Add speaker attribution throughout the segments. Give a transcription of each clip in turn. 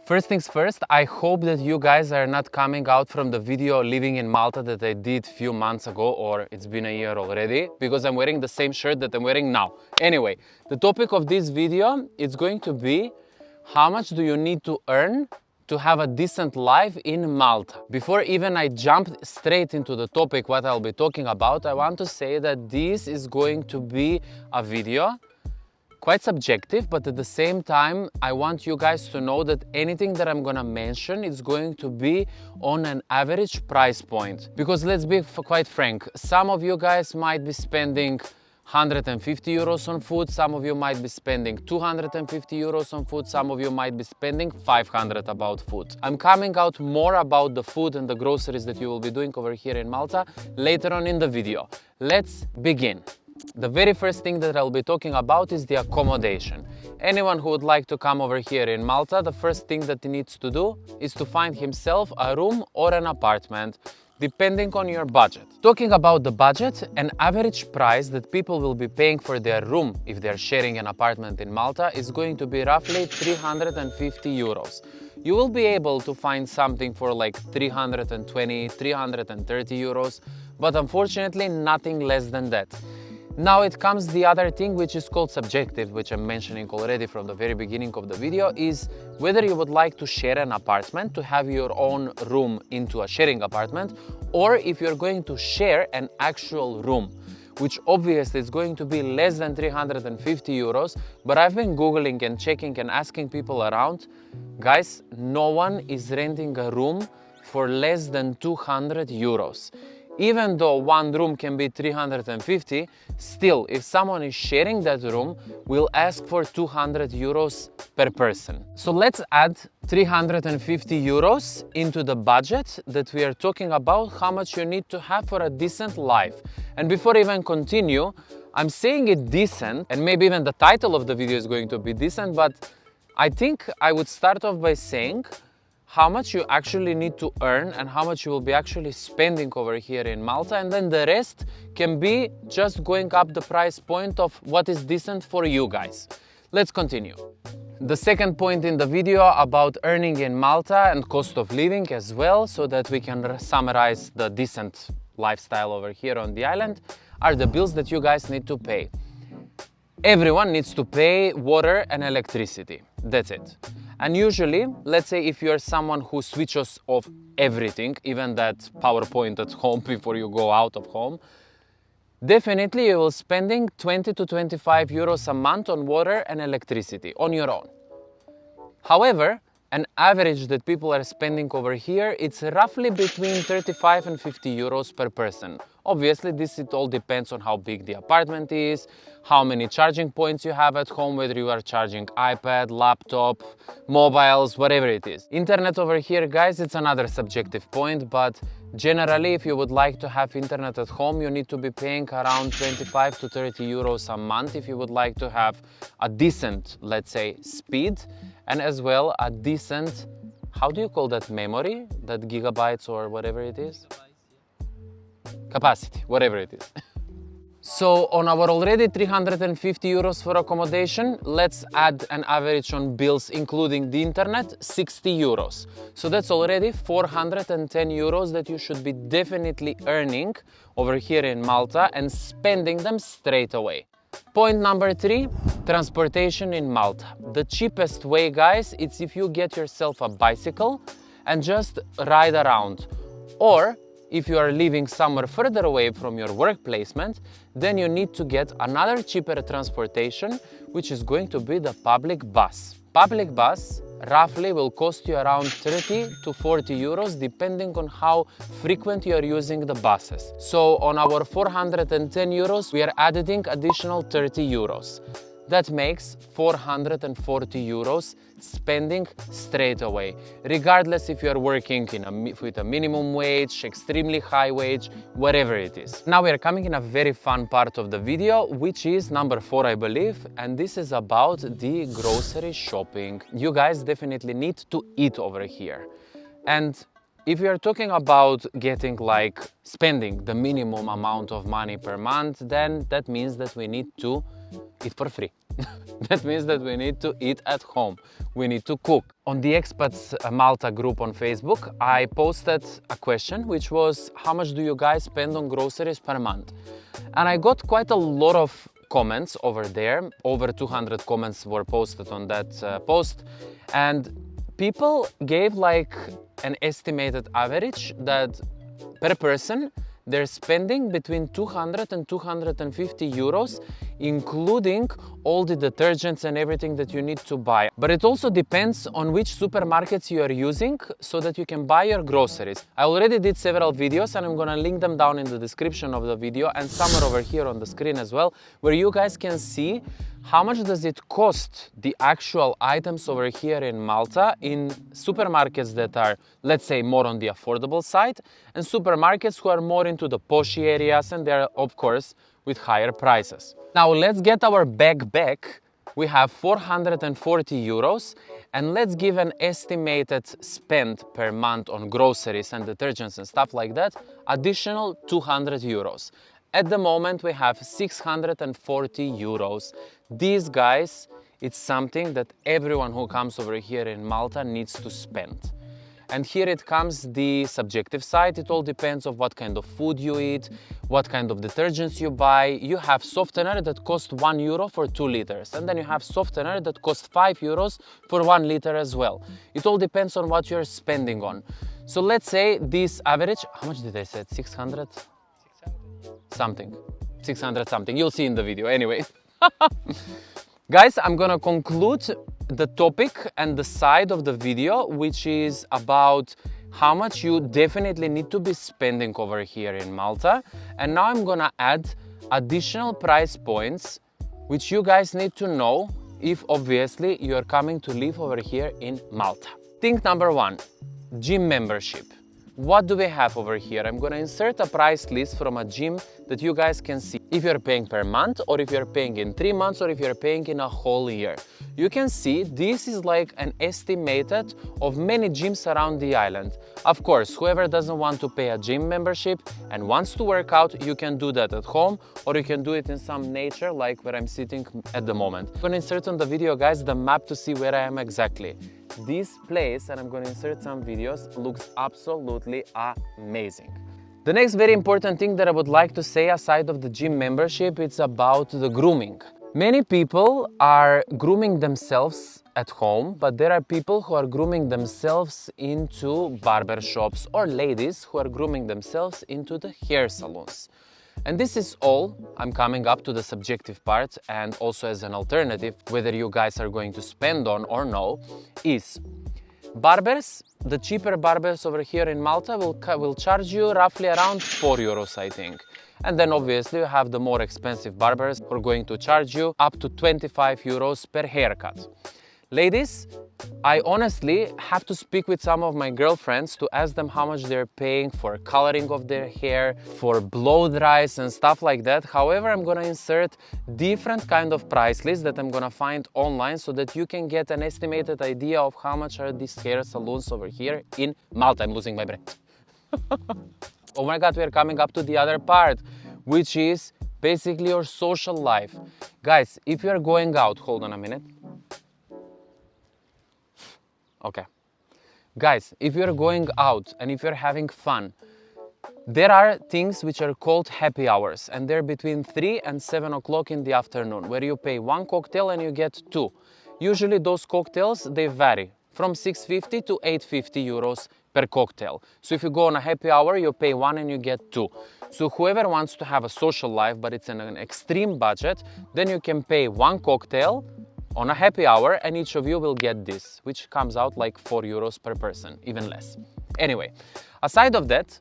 Speaker 1: First things first, I hope that you guys are not coming out from the video living in Malta that I did a few months ago, or it's been a year already, because I'm wearing the same shirt that I'm wearing now. Anyway, the topic of this video is going to be how much do you need to earn to have a decent life in Malta. Before even I jump straight into the topic what I'll be talking about, I want to say that this is going to be a video quite subjective, but at the same time I want you guys to know that anything that I'm gonna mention is going to be on an average price point. Because let's be quite frank, some of you guys might be spending 150 euros on food, some of you might be spending 250 euros on food, some of you might be spending 500 about food. I'm coming out more about the food and the groceries that you will be doing over here in Malta later on in the video. Let's begin. The very first thing that I'll be talking about is the accommodation. Anyone who would like to come over here in Malta, the first thing that he needs to do is to find himself a room or an apartment, depending on your budget. Talking about the budget, an average price that people will be paying for their room if they're sharing an apartment in Malta is going to be roughly 350 euros. You will be able to find something for like 320, 330 euros, but unfortunately nothing less than that. Now it comes the other thing which is called subjective, which I'm mentioning already from the very beginning of the video, is whether you would like to share an apartment, to have your own room into a sharing apartment, or if you're going to share an actual room, which obviously is going to be less than 350 euros, but I've been Googling and checking and asking people around. Guys, no one is renting a room for less than 200 euros. Even though one room can be 350, still, if someone is sharing that room, we'll ask for 200 euros per person. So let's add 350 euros into the budget that we are talking about, how much you need to have for a decent life. And before I even continue, I'm saying it decent, and maybe even the title of the video is going to be decent, but I think I would start off by saying how much you actually need to earn and how much you will be actually spending over here in Malta, and then the rest can be just going up the price point of what is decent for you guys. Let's continue. The second point in the video about earning in Malta and cost of living as well, so that we can summarize the decent lifestyle over here on the island, are the bills that you guys need to pay. Everyone needs to pay water and electricity. That's it. And usually, let's say if you're someone who switches off everything, even that PowerPoint at home before you go out of home, definitely you will spending 20 to 25 euros a month on water and electricity on your own. However, an average that people are spending over here, it's roughly between 35 and 50 euros per person. Obviously, it all depends on how big the apartment is, how many charging points you have at home, whether you are charging iPad, laptop, mobiles, whatever it is. Internet over here, guys, it's another subjective point, but generally, if you would like to have internet at home, you need to be paying around 25 to 30 euros a month if you would like to have a decent, let's say, speed, and as well a decent, how do you call that, memory? That gigabytes or whatever it is? Capacity, whatever it is. So on our already 350 euros for accommodation, let's add an average on bills including the internet, 60 euros. So that's already 410 euros that you should be definitely earning over here in Malta and spending them straight away. Point number 3, transportation in Malta. The cheapest way, guys, it's if you get yourself a bicycle and just ride around. Or if you are living somewhere further away from your work placement, then you need to get another cheaper transportation, which is going to be the public bus. Public bus roughly will cost you around 30 to 40 euros depending on how frequent you are using the buses. So on our 410 euros, we are adding additional 30 euros. That makes 440 euros spending straight away, regardless if you are working with a minimum wage, extremely high wage, whatever it is. Now we are coming in a very fun part of the video, which is number 4, I believe, and this is about the grocery shopping. You guys definitely need to eat over here. And if we are talking about getting spending the minimum amount of money per month, then that means that we need to eat for free. That means that we need to eat at home. We need to cook. On the Expats Malta group on Facebook, I posted a question which was, how much do you guys spend on groceries per month? And I got quite a lot of comments over there. Over 200 comments were posted on that post. And people gave like an estimated average that per person they're spending between 200 and 250 euros, including all the detergents and everything that you need to buy. But it also depends on which supermarkets you are using so that you can buy your groceries. I already did several videos and I'm gonna link them down in the description of the video and somewhere over here on the screen as well, where you guys can see how much does it cost the actual items over here in Malta in supermarkets that are, let's say, more on the affordable side, and supermarkets who are more into the poshy areas and they're, of course, with higher prices. Now let's get our bag back. We have 440 euros and let's give an estimated spend per month on groceries and detergents and stuff like that, additional 200 euros. At the moment we have 640 euros. These guys, it's something that everyone who comes over here in Malta needs to spend. And here it comes the subjective side. It all depends on what kind of food you eat, what kind of detergents you buy. You have softener that costs 1 euro for 2 liters. And then you have softener that costs 5 euros for 1 liter as well. It all depends on what you're spending on. So let's say this average, how much did I say? 600? Something. 600 something. You'll see in the video anyway. Guys, I'm gonna conclude the topic and the side of the video, which is about how much you definitely need to be spending over here in Malta. And now I'm gonna add additional price points which you guys need to know if obviously you're coming to live over here in Malta. Thing number 1, gym membership. What do we have over here? I'm gonna insert a price list from a gym that you guys can see if you're paying per month or if you're paying in 3 months or if you're paying in a whole year. You can see this is like an estimated of many gyms around the island. Of course, whoever doesn't want to pay a gym membership and wants to work out, you can do that at home or you can do it in some nature like where I'm sitting at the moment. I'm gonna insert on the video, guys, the map to see where I am exactly. This place, and I'm going to insert some videos, looks absolutely amazing. The next very important thing that I would like to say aside of the gym membership, it's about the grooming. Many people are grooming themselves at home, but there are people who are grooming themselves into barber shops or ladies who are grooming themselves into the hair salons. And this is all, I'm coming up to the subjective part and also as an alternative, whether you guys are going to spend on or no, is barbers. The cheaper barbers over here in Malta will charge you roughly around 4 euros, I think. And then obviously you have the more expensive barbers who are going to charge you up to 25 euros per haircut. Ladies, I honestly have to speak with some of my girlfriends to ask them how much they're paying for coloring of their hair, for blow dries and stuff like that. However, I'm gonna insert different kind of price lists that I'm gonna find online so that you can get an estimated idea of how much are these hair salons over here in Malta. I'm losing my breath. Oh my God, we are coming up to the other part, which is basically your social life. Guys, if you're going out, hold on a minute. Okay. Guys, if you're going out and if you're having fun, there are things which are called happy hours and they're between 3 and 7 o'clock in the afternoon where you pay 1 cocktail and you get 2. Usually those cocktails, they vary from 650 to 850 euros per cocktail. So if you go on a happy hour, you pay 1 and you get 2. So whoever wants to have a social life but it's in an extreme budget, then you can pay 1 cocktail on a happy hour and each of you will get this, which comes out like 4 euros per person, even less. Anyway, aside of that,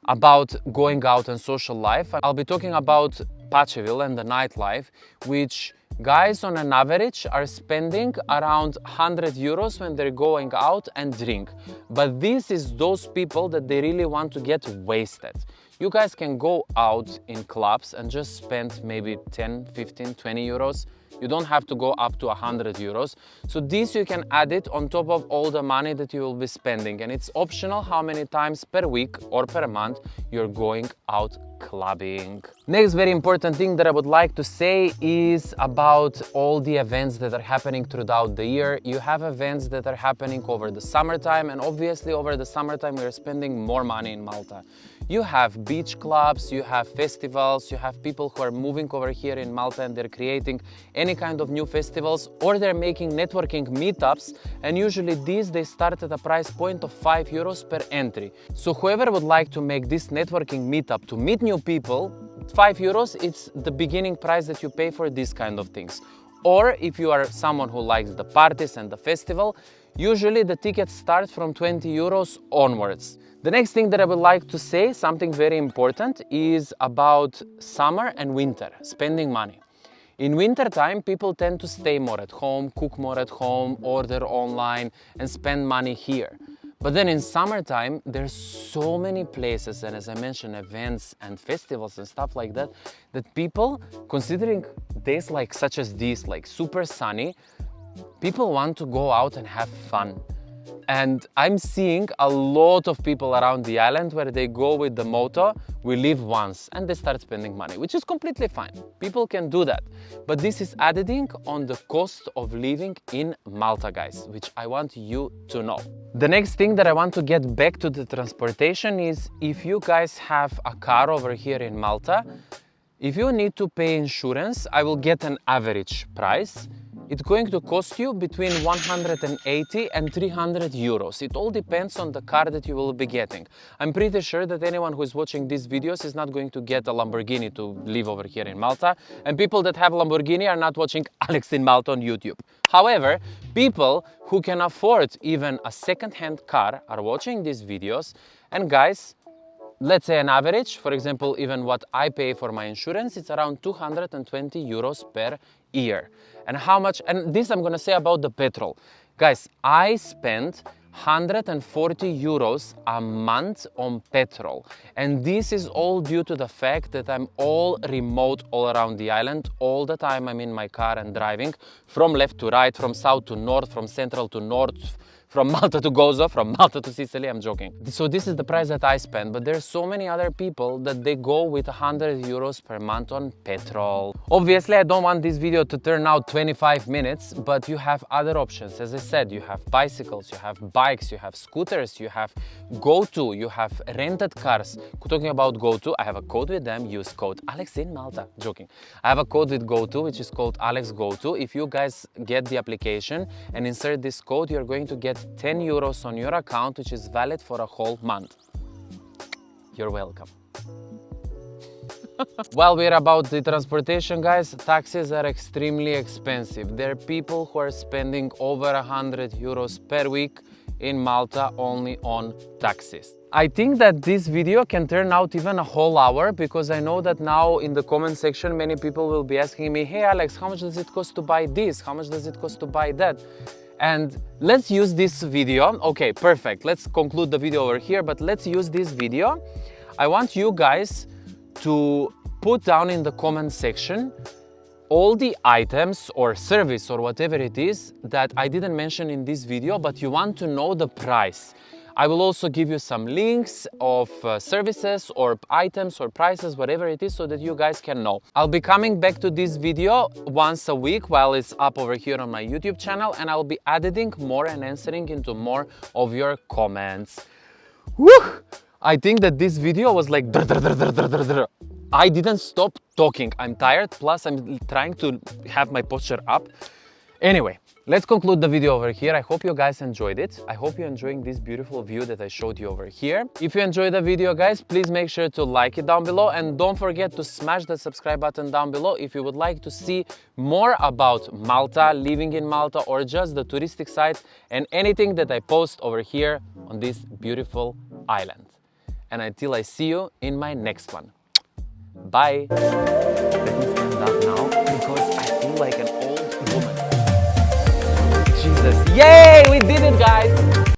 Speaker 1: about going out and social life, I'll be talking about Pacheville and the nightlife, which guys on an average are spending around 100 euros when they're going out and drink. But this is those people that they really want to get wasted. You guys can go out in clubs and just spend maybe 10, 15, 20 euros. You don't have to go up to 100 euros. So this you can add it on top of all the money that you will be spending. And it's optional how many times per week or per month you're going out clubbing. Next very important thing that I would like to say is about all the events that are happening throughout the year. You have events that are happening over the summertime, and obviously over the summertime we are spending more money in Malta. You have beach clubs, you have festivals, you have people who are moving over here in Malta and they're creating any kind of new festivals, or they're making networking meetups, and usually these they start at a price point of €5 per entry. So whoever would like to make this networking meetup to meet new people, €5, it's the beginning price that you pay for these kind of things. Or if you are someone who likes the parties and the festival, usually the tickets start from €20 onwards. The next thing that I would like to say, something very important, is about summer and winter, spending money. In winter time, people tend to stay more at home, cook more at home, order online and spend money here. But then in summertime, there's so many places, and as I mentioned, events and festivals and stuff like that, that people, considering days like such as these, like super sunny, people want to go out and have fun. And I'm seeing a lot of people around the island where they go with the motto, we live once, and they start spending money, which is completely fine. People can do that. But this is adding on the cost of living in Malta, guys, which I want you to know. The next thing that I want to get back to the transportation is, if you guys have a car over here in Malta, if you need to pay insurance, I will get an average price. It's going to cost you between 180 and 300 euros. It all depends on the car that you will be getting. I'm pretty sure that anyone who is watching these videos is not going to get a Lamborghini to live over here in Malta. And people that have Lamborghini are not watching Alex in Malta on YouTube. However, people who can afford even a second-hand car are watching these videos. And guys, let's say an average, for example, even what I pay for my insurance, it's around 220 euros per year. And how much, and this I'm gonna say about the petrol. Guys, I spend 140 euros a month on petrol. And this is all due to the fact that I'm all remote all around the island. All the time I'm in my car and driving from left to right, from south to north, from central to north, from Malta to Gozo, from Malta to Sicily, I'm joking. So this is the price that I spend, but there's so many other people that they go with 100 euros per month on petrol. Obviously, I don't want this video to turn out 25 minutes, but you have other options. As I said, you have bicycles, you have bikes, you have scooters, you have GoTo, you have rented cars. Talking about GoTo, I have a code with them, use code Alex in Malta, joking. I have a code with GoTo, which is called Alex GoTo. If you guys get the application and insert this code, you're going to get 10 euros on your account, which is valid for a whole month. You're welcome. While we're about the transportation, guys, taxis are extremely expensive. There are people who are spending over 100 euros per week in Malta only on taxis. I think that this video can turn out even a whole hour, because I know that now in the comment section many people will be asking me, hey Alex, how much does it cost to buy this? How much does it cost to buy that? And let's use this video. Okay, perfect. Let's conclude the video over here, but let's use this video. I want you guys to put down in the comment section all the items or service or whatever it is that I didn't mention in this video, but you want to know the price. I will also give you some links of services or items or prices, whatever it is, so that you guys can know. I'll be coming back to this video once a week while it's up over here on my YouTube channel, and I'll be editing more and answering into more of your comments. Woo! I think that this video was like I didn't stop talking. I'm tired, plus I'm trying to have my posture up. Anyway, let's conclude the video over here. I hope you guys enjoyed it. I hope you're enjoying this beautiful view that I showed you over here. If you enjoyed the video, guys, please make sure to like it down below, and don't forget to smash the subscribe button down below if you would like to see more about Malta, living in Malta, or just the touristic sites and anything that I post over here on this beautiful island. And until I see you in my next one. Bye. Let me stand up now because I feel like an old woman. Jesus. Yay! We did it, guys!